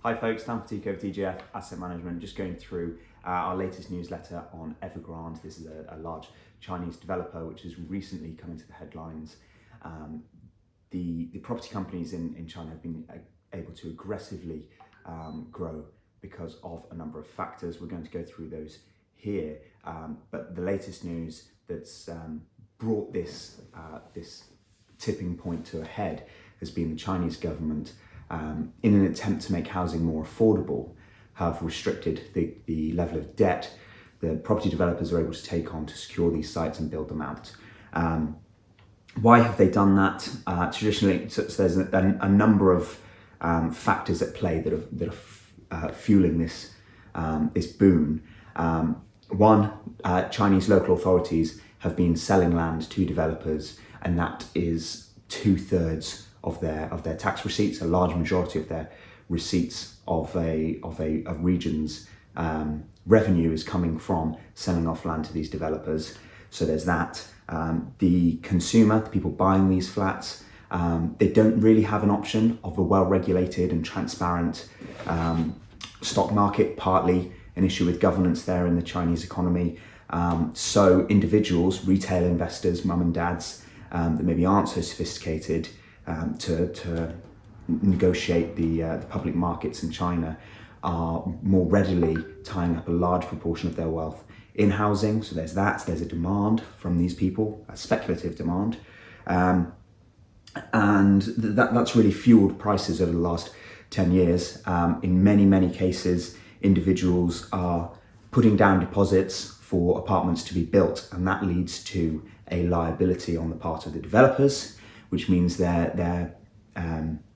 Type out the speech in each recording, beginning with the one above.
Hi folks, Dan Fatica of DGF Asset Management, just going through our latest newsletter on Evergrande. This is a large Chinese developer which has recently come into the headlines. The property companies in China have been able to aggressively grow because of a number of factors. We're going to go through those here, but the latest news that's brought this tipping point to a head has been the Chinese government, in an attempt to make housing more affordable, have restricted the level of debt that property developers are able to take on to secure these sites and build them out. Why have they done that? Traditionally, so there's a number of factors at play that are fueling this boom. One, Chinese local authorities have been selling land to developers, and that is 2/3 of their tax receipts. A large majority of their receipts of a region's revenue is coming from selling off land to these developers. So there's that. The consumer, the people buying these flats, they don't really have an option of a well-regulated and transparent stock market, partly an issue with governance there in the Chinese economy. So individuals, retail investors, mum and dads that maybe aren't so sophisticated to negotiate the public markets in China, are more readily tying up a large proportion of their wealth in housing. So there's that. There's a demand from these people, a speculative demand, and that's really fueled prices over the last 10 years. In many cases, individuals are putting down deposits for apartments to be built, and that leads to a liability on the part of the developers, which means their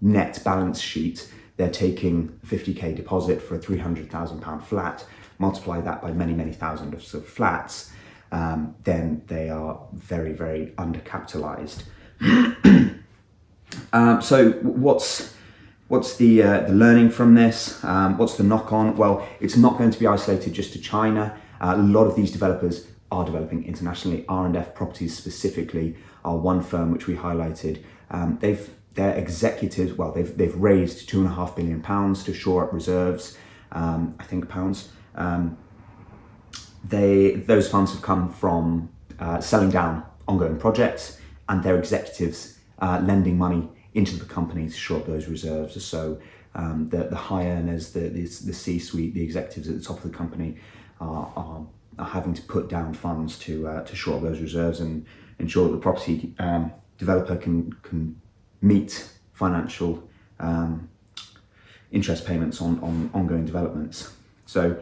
net balance sheet, they're taking a 50k deposit for a £300,000 flat, multiply that by many thousands of flats, then they are very undercapitalized. So what's the learning from this? What's the knock on? Well, it's not going to be isolated just to China. A lot of these developers are developing internationally. R&F Properties specifically are one firm which we highlighted. Their executives, well, they've raised £2.5 billion to shore up reserves. I think pounds. Those funds have come from selling down ongoing projects, and their executives lending money into the company to shore up those reserves. So the high earners, the C-suite, the executives at the top of the company are having to put down funds to shore up those reserves and ensure that the property developer can meet financial interest payments on ongoing developments. So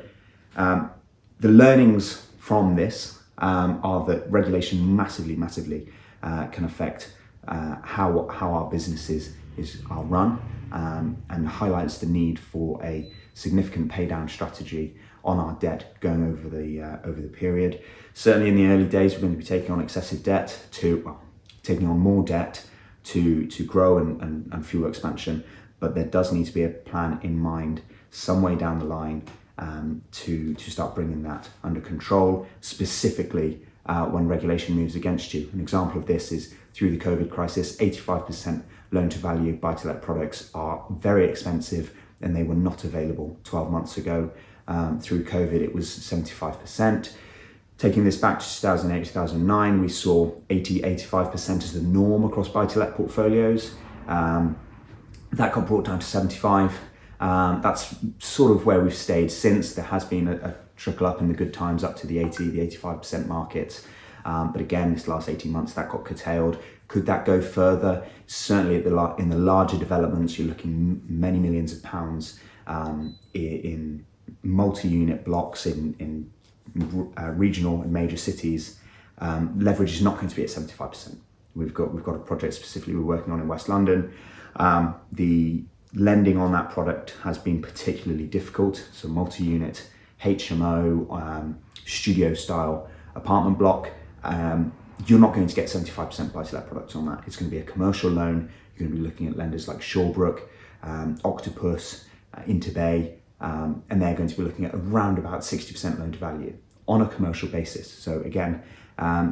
the learnings from this are that regulation massively can affect how our businesses are run, and highlights the need for a significant pay down strategy on our debt going over the period. Certainly in the early days, we're going to be taking on excessive debt taking on more debt to grow and fuel expansion, but there does need to be a plan in mind some way down the line to start bringing that under control, specifically when regulation moves against you. An example of this is through the COVID crisis, 85% loan to value buy-to-let products are very expensive, and they were not available 12 months ago. Through COVID, it was 75%. Taking this back to 2008, 2009, we saw 85% as the norm across buy-to-let portfolios. That got brought down to 75. That's sort of where we've stayed since. There has been a trickle up in the good times up to the 85% market. But again, this last 18 months, that got curtailed. Could that go further? Certainly in the larger developments, you're looking many millions of pounds in multi-unit blocks in regional and major cities. Leverage is not going to be at 75%. We've got a project specifically we're working on in West London. The lending on that product has been particularly difficult. So multi-unit HMO, studio style apartment block, you're not going to get 75% buy-to-let products on that. It's going to be a commercial loan. You're going to be looking at lenders like Shawbrook, Octopus, Interbay, and they're going to be looking at around about 60% loan to value on a commercial basis. So again,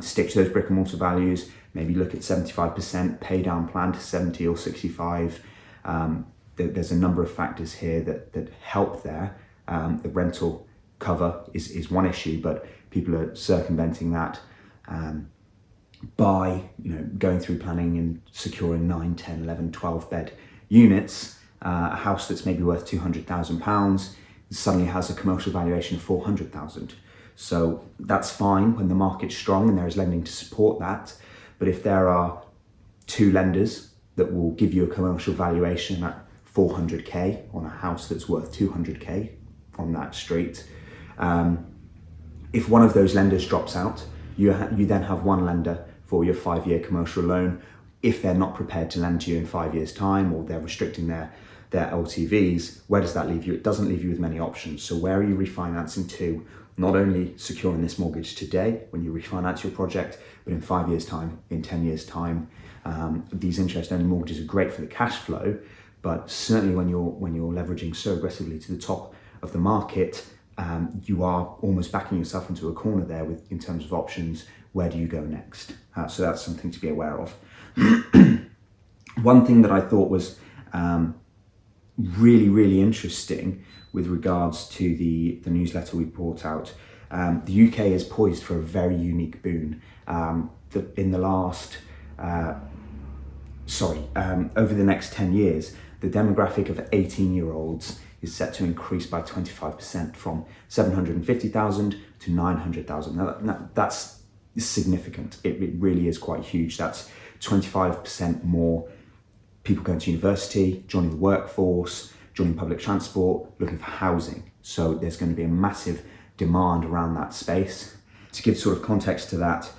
stick to those brick and mortar values, maybe look at 75%, pay down plan to 70 or 65. there's a number of factors here that help there. The rental cover is one issue, but people are circumventing that by going through planning and securing 9, 10, 11, 12 bed units. A house that's maybe worth £200,000 suddenly has a commercial valuation of 400,000. So that's fine when the market's strong and there is lending to support that. But if there are two lenders that will give you a commercial valuation at 400k on a house that's worth 200k on that street, if one of those lenders drops out, you then have one lender for your 5-year commercial loan. If they're not prepared to lend to you in 5 years' time, or they're restricting their LTVs, where does that leave you? It doesn't leave you with many options. So where are you refinancing to? Not only securing this mortgage today when you refinance your project, but in 5 years' time, in 10 years' time. These interest-only mortgages are great for the cash flow, but certainly when you're leveraging so aggressively to the top of the market, you are almost backing yourself into a corner there in terms of options. Where do you go next? So that's something to be aware of. One thing that I thought was really, really interesting with regards to the newsletter we brought out, the UK is poised for a very unique boon. In the last, over the next 10 years, the demographic of 18-year-olds is set to increase by 25% from 750,000 to 900,000. Now that's significant. It really is quite huge. That's 25% more people going to university, joining the workforce, joining public transport, looking for housing. So there's going to be a massive demand around that space. To give sort of context to that,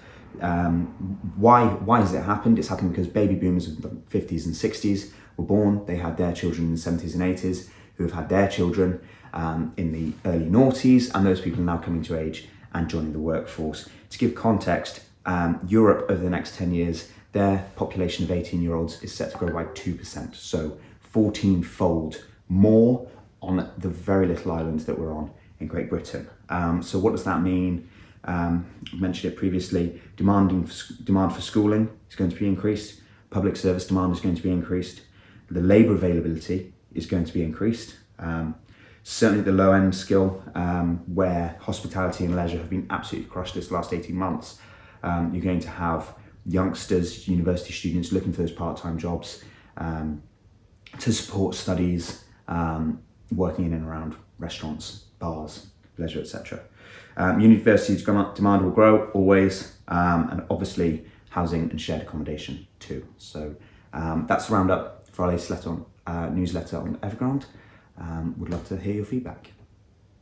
why has it happened? It's happened because baby boomers of the 50s and 60s were born. They had their children in the 70s and 80s, who have had their children in the early noughties, and those people are now coming to age and joining the workforce. To give context, Europe over the next 10 years, their population of 18-year-olds is set to grow by 2%, so 14-fold more on the very little island that we're on in Great Britain. So what does that mean? I mentioned it previously. Demand for schooling is going to be increased. Public service demand is going to be increased. The labour availability is going to be increased. Certainly the low-end skill, where hospitality and leisure have been absolutely crushed this last 18 months. You're going to have youngsters, university students looking for those part-time jobs to support studies, working in and around restaurants, bars, leisure, etc. Universities demand will grow always, and obviously housing and shared accommodation too. So that's the roundup for our latest newsletter on Evergrande. Would love to hear your feedback.